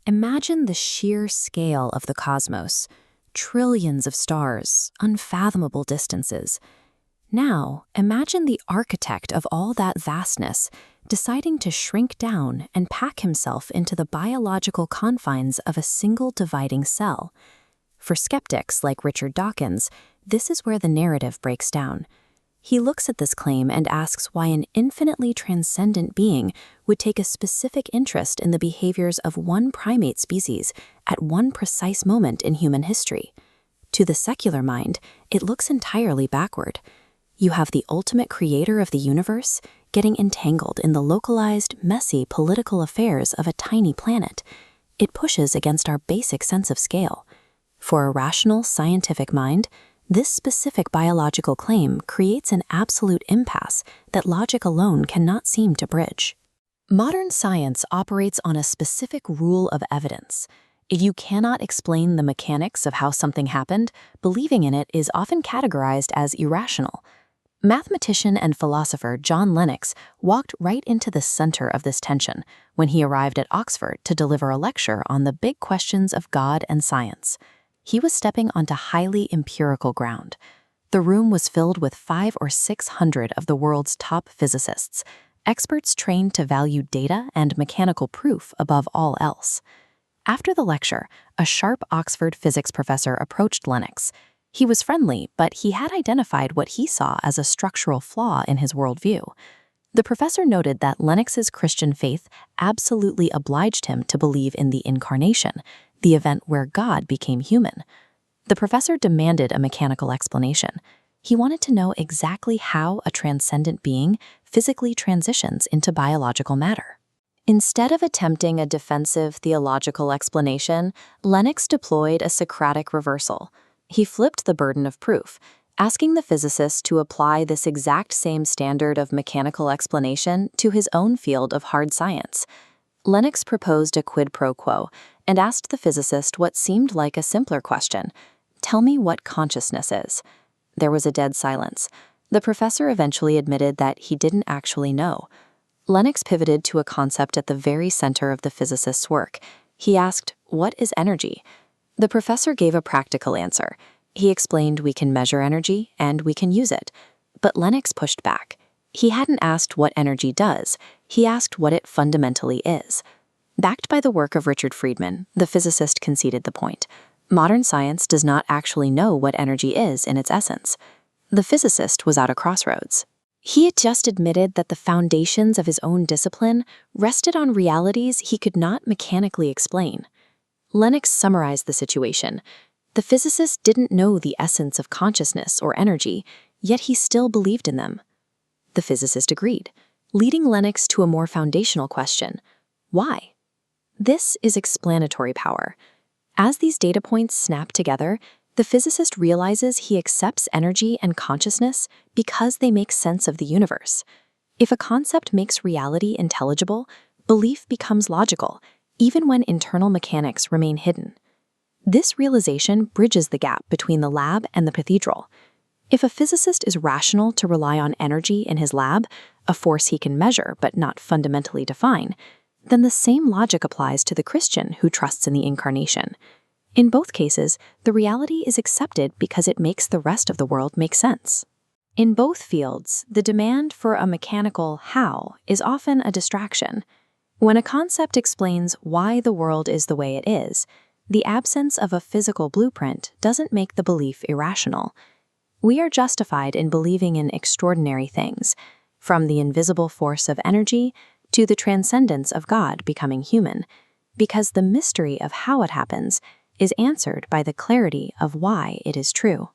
Imagine the sheer scale of the cosmos. Trillions of stars, unfathomable distances. Now, imagine the architect of all that vastness deciding to shrink down and pack himself into the biological confines of a single dividing cell. For skeptics like Richard Dawkins, this is where the narrative breaks down. He looks at this claim and asks why an infinitely transcendent being would take a specific interest in the behaviors of one primate species at one precise moment in human history. To the secular mind, it looks entirely backward. You have the ultimate creator of the universe getting entangled in the localized, messy political affairs of a tiny planet. It pushes against our basic sense of scale. For a rational, scientific mind, this specific biological claim creates an absolute impasse that logic alone cannot seem to bridge. Modern science operates on a specific rule of evidence. If you cannot explain the mechanics of how something happened, believing in it is often categorized as irrational. Mathematician and philosopher John Lennox walked right into the center of this tension when he arrived at Oxford to deliver a lecture on the big questions of God and science. He was stepping onto highly empirical ground. The room was filled with 500 or 600 of the world's top physicists, experts trained to value data and mechanical proof above all else. After the lecture, a sharp Oxford physics professor approached Lennox. He was friendly, but he had identified what he saw as a structural flaw in his worldview. The professor noted that Lennox's Christian faith absolutely obliged him to believe in the Incarnation, the event where God became human. The professor demanded a mechanical explanation. He wanted to know exactly how a transcendent being physically transitions into biological matter. Instead of attempting a defensive theological explanation, Lennox deployed a Socratic reversal. He flipped the burden of proof, asking the physicist to apply this exact same standard of mechanical explanation to his own field of hard science. Lennox proposed a quid pro quo and asked the physicist what seemed like a simpler question. Tell me what consciousness is. There was a dead silence. The professor eventually admitted that he didn't actually know. Lennox pivoted to a concept at the very center of the physicist's work. He asked, "What is energy?" The professor gave a practical answer. He explained we can measure energy and we can use it. But Lennox pushed back. He hadn't asked what energy does. He asked what it fundamentally is. Backed by the work of Richard Friedman, the physicist conceded the point. Modern science does not actually know what energy is in its essence. The physicist was at a crossroads. He had just admitted that the foundations of his own discipline rested on realities he could not mechanically explain. Lennox summarized the situation. The physicist didn't know the essence of consciousness or energy, yet he still believed in them. The physicist agreed, leading Lennox to a more foundational question: why? This is explanatory power. As these data points snap together, the physicist realizes he accepts energy and consciousness because they make sense of the universe. If a concept makes reality intelligible, belief becomes logical, even when internal mechanics remain hidden. This realization bridges the gap between the lab and the cathedral. If a physicist is rational to rely on energy in his lab, a force he can measure but not fundamentally define, then the same logic applies to the Christian who trusts in the Incarnation. In both cases, the reality is accepted because it makes the rest of the world make sense. In both fields, the demand for a mechanical how is often a distraction. When a concept explains why the world is the way it is, the absence of a physical blueprint doesn't make the belief irrational. We are justified in believing in extraordinary things, from the invisible force of energy to the transcendence of God becoming human, because the mystery of how it happens is answered by the clarity of why it is true.